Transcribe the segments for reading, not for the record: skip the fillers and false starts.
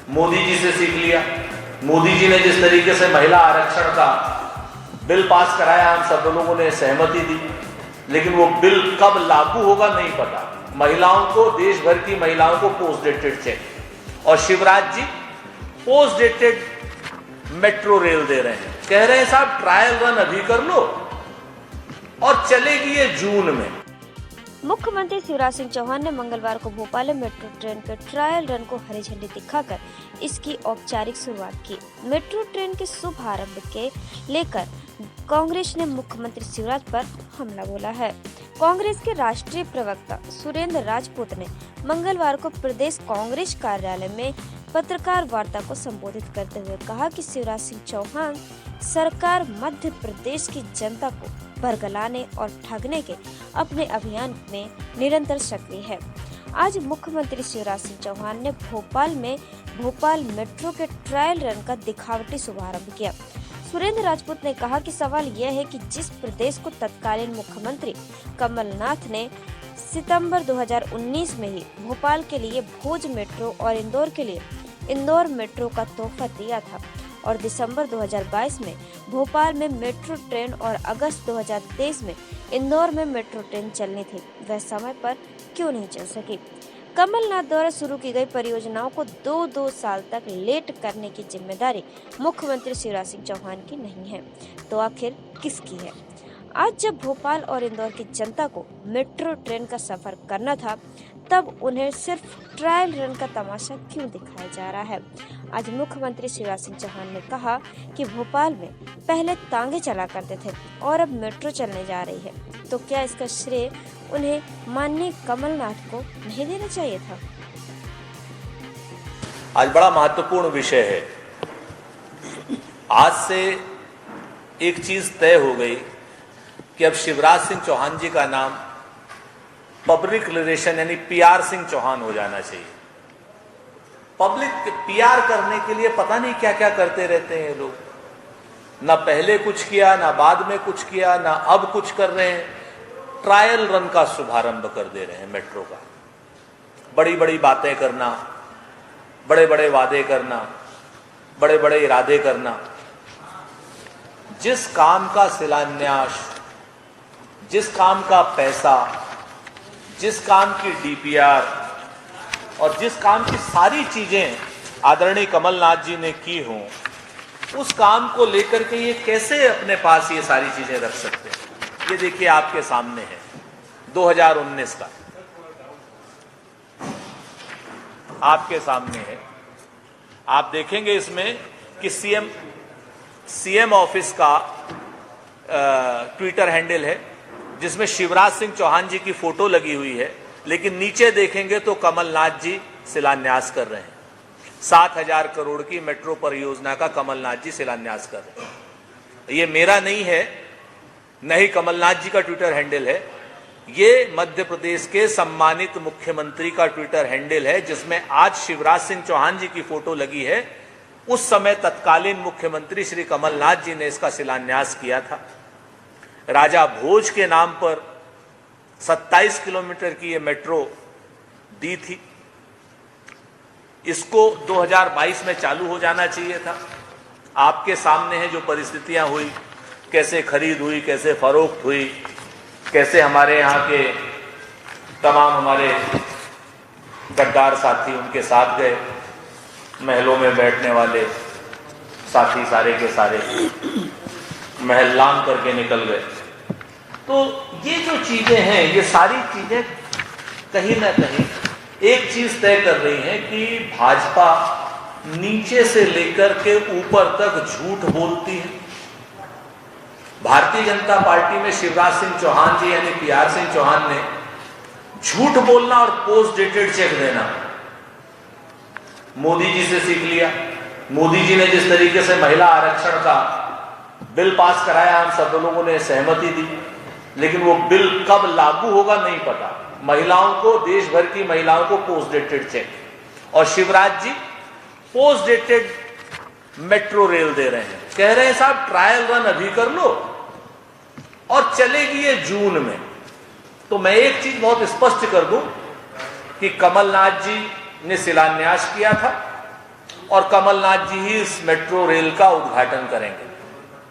मोदी जी से सीख लिया। मोदी जी ने जिस तरीके से महिला आरक्षण का बिल पास कराया, हम सब लोगों ने सहमति दी, लेकिन वो बिल कब लागू होगा नहीं पता। महिलाओं को, देश भर की महिलाओं को पोस्ट डेटेड चेक, और Shivraj ji post dated metro rail दे रहे हैं। कह रहे हैं साहब ट्रायल रन अभी कर लो और चलेगी ये जून में। मुख्यमंत्री शिवराज सिंह चौहान ने मंगलवार को भोपाल में मेट्रो ट्रेन के ट्रायल रन को हरी झंडी दिखाकर इसकी औपचारिक शुरुआत की। मेट्रो ट्रेन के शुभारंभ के लेकर कांग्रेस ने मुख्यमंत्री शिवराज पर हमला बोला है। कांग्रेस के राष्ट्रीय प्रवक्ता सुरेंद्र राजपूत ने मंगलवार को प्रदेश कांग्रेस कार्यालय में पत्रकार वार्ता को संबोधित करते हुए कहा कि शिवराज सिंह चौहान सरकार मध्य प्रदेश की जनता को बरगलाने और ठगने के अपने अभियान में निरंतर सक्रिय है। आज मुख्यमंत्री शिवराज सिंह चौहान ने भोपाल में भोपाल मेट्रो के ट्रायल रन का दिखावटी शुभारंभ किया। सुरेंद्र राजपूत ने कहा कि सवाल यह है कि जिस प्रदेश को तत्कालीन मुख्यमंत्री कमलनाथ ने सितंबर 2019 में ही भोपाल के लिए भुज मेट्रो और इंदौर के लिए इंदौर मेट्रो का तोहफा दिया था, और दिसंबर 2022 में भोपाल में मेट्रो ट्रेन और अगस्त 2023 में इंदौर में मेट्रो ट्रेन चलनी थी, वह समय पर क्यों नहीं चल सकी। कमलनाथ द्वारा शुरू की गई परियोजनाओं को 2-2 साल तक लेट करने की जिम्मेदारी मुख्यमंत्री शिवराज सिंह चौहान की नहीं है, तो आखिर किसकी है। आज जब भोपाल और इंदौर की जनता को मेट्रो ट्रेन का सफर करना था, तब उन्हें सिर्फ ट्रायल रन का तमाशा क्यों दिखाया जा रहा है। आज मुख्यमंत्री शिवराज सिंह चौहान ने कहा कि भोपाल में पहले तांगे चला करते थे और अब मेट्रो चलने जा रही है, तो क्या इसका श्रेय उन्हें माननीय कमलनाथ को नहीं देना चाहिए था। आज बड़ा महत्वपूर्ण विषय है। आज से एक चीज तय हो गई कि अब शिवराज सिंह चौहान जी का नाम पब्लिक रिलेशन यानी पीआर सिंह चौहान हो जाना चाहिए। पब्लिक पीआर करने के लिए पता नहीं क्या क्या करते रहते हैं लोग। ना पहले कुछ किया, ना बाद में कुछ किया, ना अब कुछ कर रहे हैं। ट्रायल रन का शुभारंभ कर दे रहे हैं मेट्रो का। बड़ी बड़ी बातें करना, बड़े बड़े वादे करना, बड़े बड़े इरादे करना। जिस काम का शिलान्यास, जिस काम का पैसा, जिस काम की डीपीआर और जिस काम की सारी चीजें आदरणीय कमलनाथ जी ने की हों, उस काम को लेकर के ये कैसे अपने पास ये सारी चीजें रख सकते हैं। ये देखिए आपके सामने है 2019 का, आपके सामने है। आप देखेंगे इसमें कि सीएम ऑफिस का ट्विटर हैंडल है, जिसमें शिवराज सिंह चौहान जी की फोटो लगी हुई है, लेकिन नीचे देखेंगे तो कमलनाथ जी शिलान्यास कर रहे हैं। 7,000 करोड़ की मेट्रो परियोजना का कमलनाथ जी शिलान्यास कर रहे हैं। ये मेरा नहीं है, न ही कमलनाथ जी का ट्विटर हैंडल है, ये मध्य प्रदेश के सम्मानित मुख्यमंत्री का ट्विटर हैंडल है, जिसमें आज शिवराज सिंह चौहान जी की फोटो लगी है। उस समय तत्कालीन मुख्यमंत्री श्री कमलनाथ जी ने इसका शिलान्यास किया था। राजा भोज के नाम पर 27 किलोमीटर की ये मेट्रो दी थी। इसको 2022 में चालू हो जाना चाहिए था। आपके सामने है जो परिस्थितियां हुई, कैसे खरीद हुई, कैसे फरोख्त हुई, कैसे हमारे यहाँ के तमाम हमारे गद्दार साथी उनके साथ गए, महलों में बैठने वाले साथी सारे के सारे महल लांग करके निकल गए। तो ये जो चीजें हैं, ये सारी चीजें कहीं ना कहीं एक चीज तय कर रही हैं कि भाजपा नीचे से लेकर के ऊपर तक झूठ बोलती है। भारतीय जनता पार्टी में शिवराज सिंह चौहान जी यानी पीआर सिंह चौहान ने झूठ बोलना और पोस्ट डेटेड चेक देना मोदी जी से सीख लिया। मोदी जी ने जिस तरीके से महिला आरक्षण का बिल पास कराया, हम सब लोगों ने सहमति दी, लेकिन वो बिल कब लागू होगा नहीं पता। महिलाओं को, देश भर की महिलाओं को पोस्ट डेटेड चेक, और Shivraj ji post dated metro rail दे रहे हैं। कह रहे हैं साहब ट्रायल रन अभी कर लो और चलेगी ये जून में। तो मैं एक चीज बहुत स्पष्ट कर दूं कि कमलनाथ जी ने शिलान्यास किया था और कमलनाथ जी ही इस मेट्रो रेल का उद्घाटन करेंगे।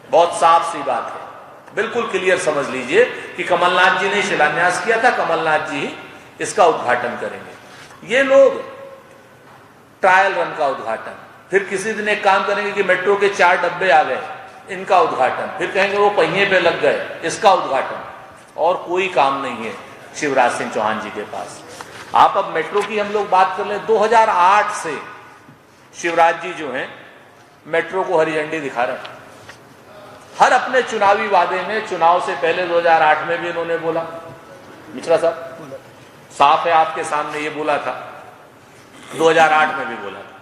बहुत साफ सी बात है, बिल्कुल क्लियर समझ लीजिए कि कमलनाथ जी ने शिलान्यास किया था, कमलनाथ जी ही इसका उद्घाटन करेंगे। ये लोग ट्रायल रन का उद्घाटन, फिर किसी दिन एक काम करेंगे कि मेट्रो के 4 डब्बे आ गए, इनका उद्घाटन, फिर कहेंगे वो पहिए पे लग गए, इसका उद्घाटन। और कोई काम नहीं है शिवराज सिंह चौहान जी के पास। आप अब मेट्रो की हम लोग बात कर लें, 2008 से शिवराज जी जो हैं मेट्रो को हरी झंडी दिखा रहे हैं। हर अपने चुनावी वादे में, चुनाव से पहले 2008 में भी इन्होंने बोला, मिश्रा साहब साफ है आपके सामने, ये बोला था, 2008 में भी बोला था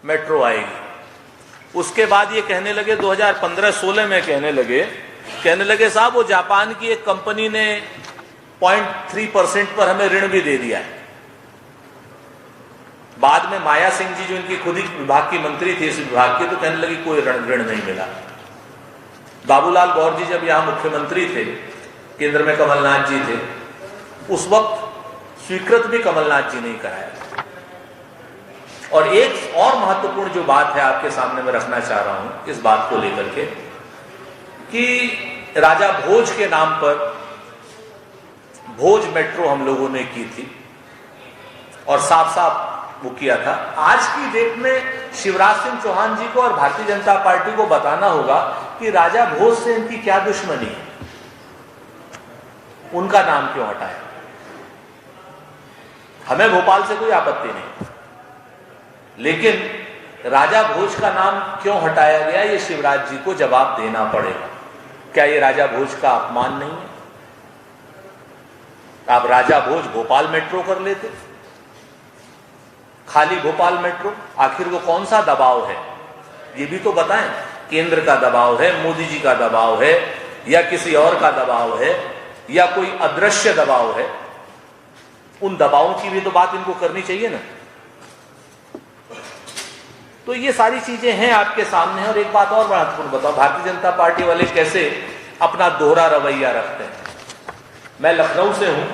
मेट्रो आएगी। उसके बाद ये कहने लगे 2015-16 में कहने लगे साहब वो जापान की एक कंपनी ने 0.3% पर हमें ऋण भी दे दिया है। बाद में माया सिंह जी जो इनकी खुद ही विभाग की मंत्री थी इस विभाग की, तो कहने लगी कोई ऋण नहीं मिला। बाबूलाल गौर जी जब यहां मुख्यमंत्री थे, केंद्र में कमलनाथ जी थे, उस वक्त स्वीकृत भी कमलनाथ जी नहीं कराया। और एक और महत्वपूर्ण जो बात है आपके सामने मैं रखना चाह रहा हूं इस बात को लेकर के, कि राजा भोज के नाम पर भोज मेट्रो हम लोगों ने की थी और साफ साफ वो किया था। आज की डेट में शिवराज सिंह चौहान जी को और भारतीय जनता पार्टी को बताना होगा कि राजा भोज से इनकी क्या दुश्मनी है, उनका नाम क्यों हटाया। हमें भोपाल से कोई आपत्ति नहीं, लेकिन राजा भोज का नाम क्यों हटाया गया, ये शिवराज जी को जवाब देना पड़ेगा। क्या ये राजा भोज का अपमान नहीं है? आप राजा भोज भोपाल मेट्रो कर लेते, खाली भोपाल मेट्रो। आखिर वो कौन सा दबाव है ये भी तो बताएं। केंद्र का दबाव है, मोदी जी का दबाव है, या किसी और का दबाव है, या कोई अदृश्य दबाव है? उन दबावों की भी तो बात इनको करनी चाहिए ना। तो ये सारी चीजें हैं आपके सामने। और एक बात और महत्वपूर्ण बताओ, भारतीय जनता पार्टी वाले कैसे अपना दोहरा रवैया रखते हैं। मैं लखनऊ से हूं।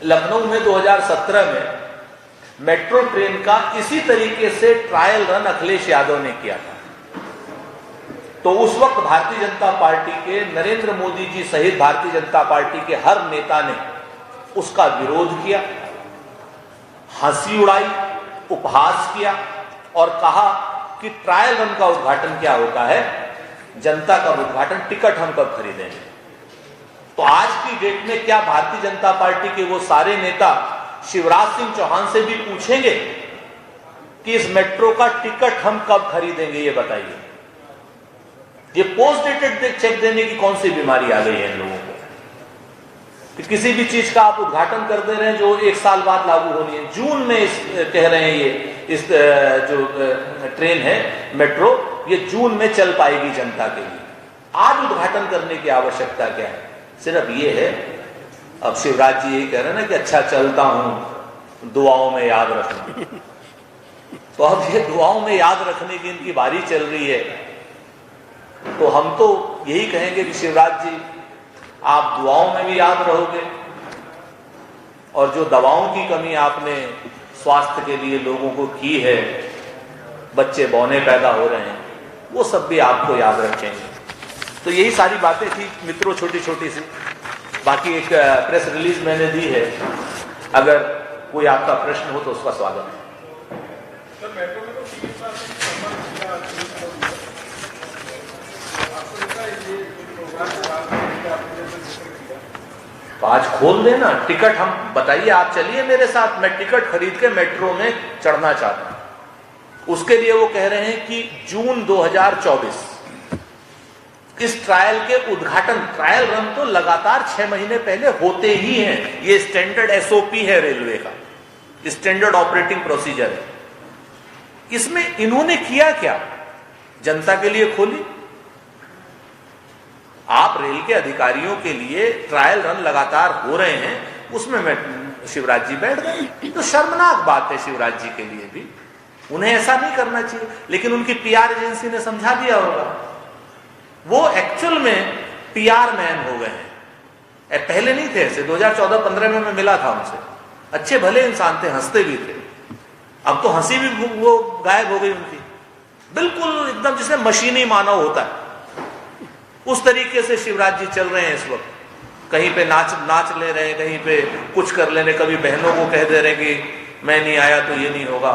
लखनऊ में 2017 में मेट्रो ट्रेन का इसी तरीके से ट्रायल रन अखिलेश यादव ने किया था। तो उस वक्त भारतीय जनता पार्टी के नरेंद्र मोदी जी सहित भारतीय जनता पार्टी के हर नेता ने उसका विरोध किया, हंसी उड़ाई, उपहास किया और कहा कि ट्रायल रन का उद्घाटन क्या होता है, जनता का उद्घाटन, टिकट हम कब खरीदेंगे। तो आज की डेट में क्या भारतीय जनता पार्टी के वो सारे नेता शिवराज सिंह चौहान से भी पूछेंगे कि इस मेट्रो का टिकट हम कब खरीदेंगे? ये बताइए। ये पोस्ट डेटेड चेक देने की कौन सी बीमारी आ गई है इन लोगों को कि किसी भी चीज का आप उद्घाटन कर दे रहे हैं जो 1 साल बाद लागू होनी है। जून में कह रहे हैं ये इस जो ट्रेन है मेट्रो, ये जून में चल पाएगी जनता के लिए। आज उद्घाटन करने की आवश्यकता क्या है? सिर्फ ये है, अब शिवराज जी यही कह रहे हैं ना कि अच्छा चलता हूं, दुआओं में याद रखना। तो अब ये दुआओं में याद रखने की इनकी बारी चल रही है। तो हम तो यही कहेंगे कि शिवराज जी आप दुआओं में भी याद रहोगे, और जो दवाओं की कमी आपने स्वास्थ्य के लिए लोगों को की है, बच्चे बौने पैदा हो रहे हैं, वो सब भी आपको याद रखेंगे। तो यही सारी बातें थी मित्रों, छोटी छोटी सी। बाकी एक प्रेस रिलीज मैंने दी है, अगर कोई आपका प्रश्न हो तो उसका स्वागत है। तो आज खोल देना टिकट, हम बताइए, आप चलिए मेरे साथ, मैं टिकट खरीद के मेट्रो में चढ़ना चाहता हूं। उसके लिए वो कह रहे हैं कि जून 2024 इस ट्रायल के उद्घाटन, ट्रायल रन तो लगातार 6 महीने पहले होते ही हैं। ये स्टैंडर्ड एसओपी है रेलवे का, स्टैंडर्ड ऑपरेटिंग प्रोसीजर है। इसमें इन्होंने किया क्या? जनता के लिए खोली। आप रेल के अधिकारियों के लिए ट्रायल रन लगातार हो रहे हैं, उसमें मैं शिवराज जी बैठ गए। तो शर्मनाक बात है शिवराज जी के लिए भी, उन्हें ऐसा नहीं करना चाहिए। लेकिन उनकी पीआर एजेंसी ने समझा दिया होगा। वो एक्चुअल में पीआर मैन हो गए हैं, पहले नहीं थे ऐसे। 2014-15 में मैं मिला था उनसे, अच्छे भले इंसान थे, हंसते भी थे। अब तो हंसी भी वो गायब हो गई उनकी, बिल्कुल एकदम जिसने मशीनी मानव होता है उस तरीके से शिवराज जी चल रहे हैं इस वक्त। कहीं पे नाच ले रहे हैं, कहीं पे कुछ कर लेने, कभी बहनों को कह दे रहे हैं कि मैं नहीं आया तो ये नहीं होगा।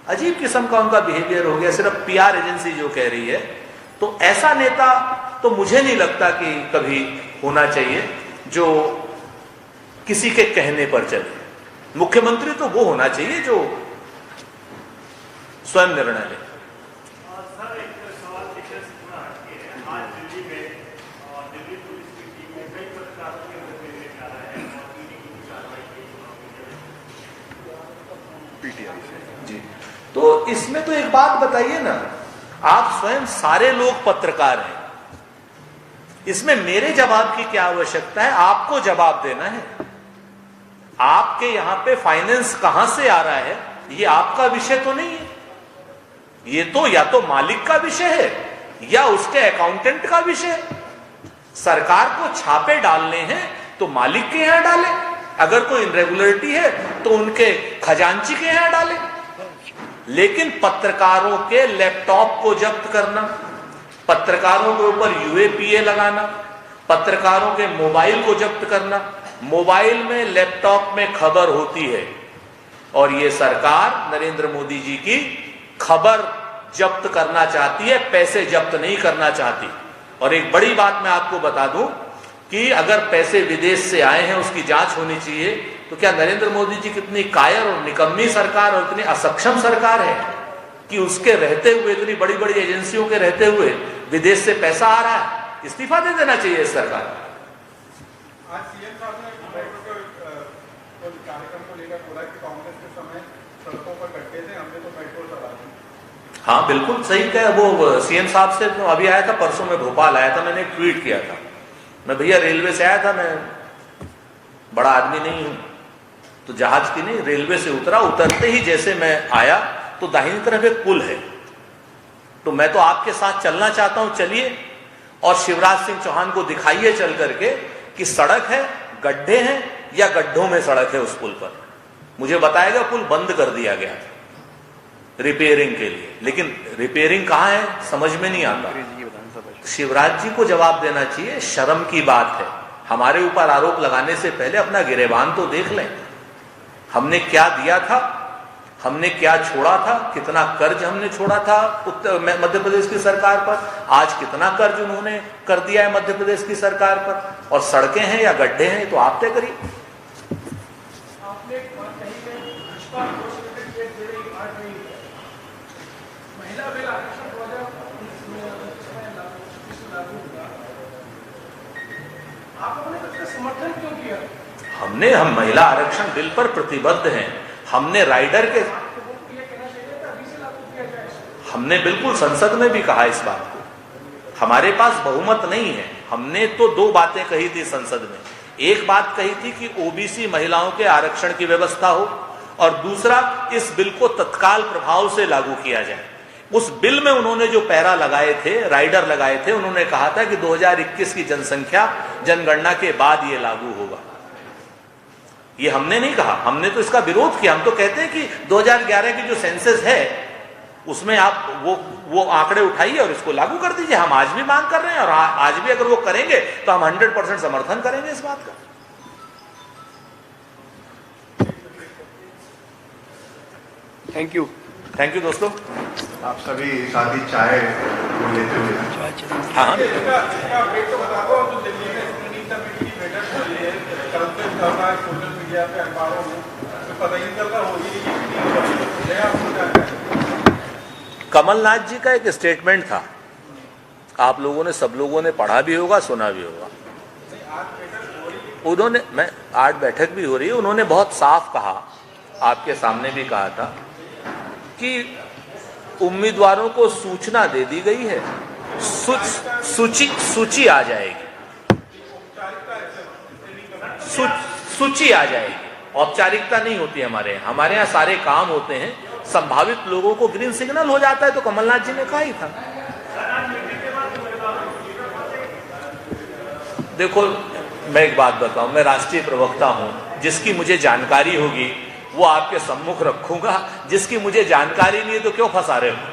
अजीब किस्म का उनका बिहेवियर हो गया, सिर्फ पीआर एजेंसी जो कह रही है। तो ऐसा नेता तो मुझे नहीं लगता कि कभी होना चाहिए जो किसी के कहने पर चले। मुख्यमंत्री तो वो होना चाहिए जो स्वयं निर्णय ले। जी, तो इसमें तो एक बात बताइए ना, आप स्वयं सारे लोग पत्रकार हैं, इसमें मेरे जवाब की क्या आवश्यकता है? आपको जवाब देना है। आपके यहां पे फाइनेंस कहां से आ रहा है ये आपका विषय तो नहीं है, ये तो या तो मालिक का विषय है या उसके अकाउंटेंट का विषय है। सरकार को छापे डालने हैं तो मालिक के यहां डाले, अगर कोई इनरेगुलरिटी है तो उनके खजांची के यहां डाले। लेकिन पत्रकारों के लैपटॉप को जब्त करना, पत्रकारों के ऊपर यूएपीए लगाना, पत्रकारों के मोबाइल को जब्त करना, मोबाइल में लैपटॉप में खबर होती है और ये सरकार नरेंद्र मोदी जी की खबर जब्त करना चाहती है, पैसे जब्त नहीं करना चाहती। और एक बड़ी बात मैं आपको बता दूं कि अगर पैसे विदेश से आए हैं उसकी जांच होनी चाहिए। तो क्या नरेंद्र मोदी जी कितनी कायर और निकम्मी सरकार और इतनी असक्षम सरकार है कि उसके रहते हुए, इतनी बड़ी बड़ी एजेंसियों के रहते हुए विदेश से पैसा आ रहा है? इस्तीफा दे देना चाहिए इस सरकार। आज सीएम साहब ने कार्यक्रम को लेकर बोला कि कांग्रेस के समय सड़कों पर गड्ढे थे, हमने तो मेट्रो चला दी। हाँ बिल्कुल सही कहा। वो सीएम साहब से तो अभी आया था, परसों में भोपाल आया था, मैंने एक ट्वीट किया था, मैं भैया रेलवे से आया था, मैं बड़ा आदमी नहीं हूं, तो जहाज की नहीं रेलवे से उतरा, उतरते ही जैसे मैं आया तो दाहिनी तरफ एक पुल है, तो मैं तो आपके साथ चलना चाहता हूं, चलिए, और शिवराज सिंह चौहान को दिखाइए चल करके कि सड़क है, गड्ढे हैं या गड्ढों में सड़क है उस पुल पर। मुझे बताएगा पुल बंद कर दिया गया रिपेयरिंग के लिए, लेकिन रिपेयरिंग कहां है समझ में नहीं आता। शिवराज जी को जवाब देना चाहिए, शर्म की बात है। हमारे ऊपर आरोप लगाने से पहले अपना गिरेबान तो देख लें, हमने क्या दिया था, हमने क्या छोड़ा था, कितना कर्ज हमने छोड़ा था मध्य प्रदेश की सरकार पर, आज कितना कर्ज उन्होंने कर दिया है मध्य प्रदेश की सरकार पर, और सड़कें हैं या गड्ढे हैं तो आप तय करिए। समर्थन क्यों किया? हम महिला आरक्षण बिल पर प्रतिबद्ध हैं। हमने राइडर के, हमने बिल्कुल संसद में भी कहा इस बात को। हमारे पास बहुमत नहीं है, हमने तो दो बातें कही थी संसद में। एक बात कही थी कि ओबीसी महिलाओं के आरक्षण की व्यवस्था हो, और दूसरा इस बिल को तत्काल प्रभाव से लागू किया जाए। उस बिल में उन्होंने जो पैरा लगाए थे, राइडर लगाए थे, उन्होंने कहा था कि 2021 की जनसंख्या जनगणना के बाद ये लागू होगा। ये हमने नहीं कहा, हमने तो इसका विरोध किया। हम तो कहते हैं कि 2011 की जो सेंसस है उसमें आप वो आंकड़े उठाइए और इसको लागू कर दीजिए। हम आज भी मांग कर रहे हैं, और आज भी अगर वो करेंगे तो हम 100% समर्थन करेंगे इस बात का। थैंक यू दोस्तों। आप सभी साथी चाय लेते हुए हाँ हाँ इसका अपडेट तो बता दो। जो दिल्ली में स्क्रीनिंग कमेटी की बैठक हो रही है, करप्शन चल रहा है सोशल मीडिया पे, अखबारों में, तो पता ही नहीं चल रहा हो रही है। कमलनाथ जी का एक स्टेटमेंट था, आप लोगों ने, सब लोगों ने पढ़ा भी होगा, सुना भी होगा। उन्होंने, मैं आज बैठक भी हो रही है, उन्होंने बहुत साफ कहा, आपके सामने भी कहा था कि उम्मीदवारों को सूचना दे दी गई है, सूची आ जाएगी, सूची आ जाएगी। औपचारिकता नहीं होती हमारे यहाँ। हमारे यहाँ सारे काम होते हैं, संभावित लोगों को ग्रीन सिग्नल हो जाता है, तो कमलनाथ जी ने कहा ही था। देखो मैं एक बात बताऊं, मैं राष्ट्रीय प्रवक्ता हूं, जिसकी मुझे जानकारी होगी वो आपके सम्मुख रखूंगा, जिसकी मुझे जानकारी नहीं है तो क्यों फंसा रहे हो?